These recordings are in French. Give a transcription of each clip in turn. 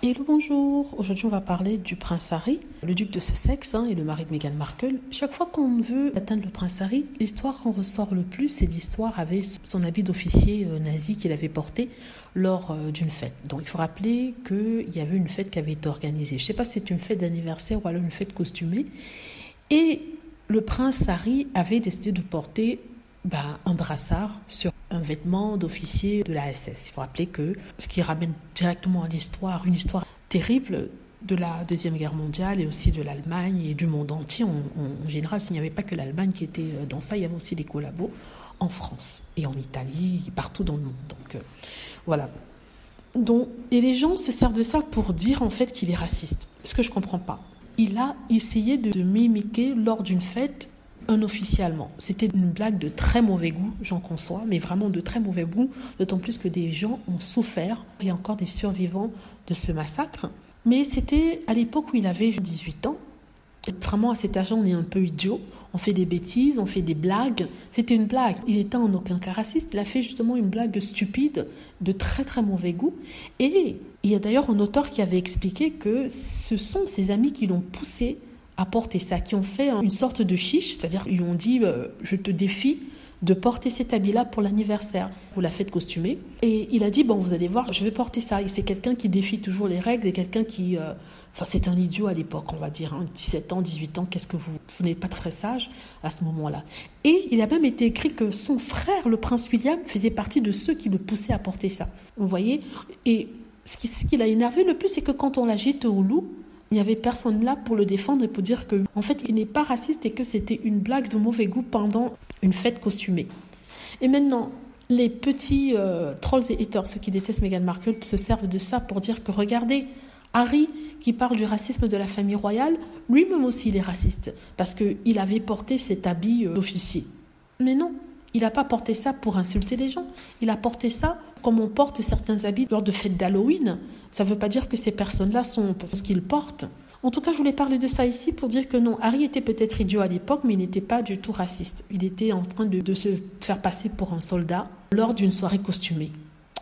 Hello, bonjour. Aujourd'hui, on va parler du prince Harry, le duc de Sussex et le mari de Meghan Markle. Chaque fois qu'on veut atteindre le prince Harry, l'histoire qu'on ressort le plus, c'est l'histoire avec son habit d'officier nazi qu'il avait porté lors d'une fête. Donc, il faut rappeler qu'il y avait une fête qui avait été organisée. Je ne sais pas si c'est une fête d'anniversaire ou alors une fête costumée. Et le prince Harry avait décidé de porter un brassard sur un vêtement d'officier de la SS. Il faut rappeler que ce qui ramène directement à l'histoire, une histoire terrible de la Deuxième Guerre mondiale et aussi de l'Allemagne et du monde entier en général. S'il n'y avait pas que l'Allemagne qui était dans ça, il y avait aussi des collabos en France et en Italie, partout dans le monde. Donc voilà. Et les gens se servent de ça pour dire en fait qu'il est raciste. Ce que je ne comprends pas. Il a essayé de mimiquer lors d'une fête un officier allemand. C'était une blague de très mauvais goût, j'en conçois, mais vraiment de très mauvais goût, d'autant plus que des gens ont souffert. Il y a encore des survivants de ce massacre. Mais c'était à l'époque où il avait 18 ans. Vraiment, à cet âge, on est un peu idiot. On fait des bêtises, on fait des blagues. C'était une blague. Il n'était en aucun cas raciste. Il a fait justement une blague stupide, de très très mauvais goût. Et il y a d'ailleurs un auteur qui avait expliqué que ce sont ses amis qui l'ont poussé à porter ça, qui ont fait une sorte de chiche, c'est-à-dire ils lui ont dit je te défie de porter cet habit-là pour l'anniversaire, pour la fête costumée. Et il a dit vous allez voir, je vais porter ça. Et c'est quelqu'un qui défie toujours les règles et quelqu'un qui... c'est un idiot à l'époque, on va dire, 17 ans, 18 ans, qu'est-ce que vous n'êtes pas très sage à ce moment-là. Et il a même été écrit que son frère, le prince William, faisait partie de ceux qui le poussaient à porter ça. Vous voyez. Et ce qui l'a énervé le plus, c'est que quand on l'a jeté au loup, il n'y avait personne là pour le défendre et pour dire que, en fait, il n'est pas raciste et que c'était une blague de mauvais goût pendant une fête costumée. Et maintenant, les petits trolls et haters, ceux qui détestent Meghan Markle, se servent de ça pour dire que, regardez, Harry, qui parle du racisme de la famille royale, lui-même aussi, il est raciste parce qu'il avait porté cet habit d'officier. Mais non, il n'a pas porté ça pour insulter les gens. Il a porté ça comme on porte certains habits lors de fêtes d'Halloween. Ça ne veut pas dire que ces personnes-là sont pour ce qu'ils portent. En tout cas, je voulais parler de ça ici pour dire que non, Harry était peut-être idiot à l'époque, mais il n'était pas du tout raciste. Il était en train de se faire passer pour un soldat lors d'une soirée costumée.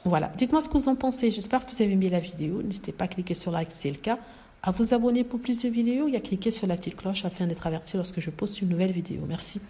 Voilà, dites-moi ce que vous en pensez. J'espère que vous avez aimé la vidéo. N'hésitez pas à cliquer sur like si c'est le cas, à vous abonner pour plus de vidéos et à cliquer sur la petite cloche afin d'être averti lorsque je poste une nouvelle vidéo. Merci.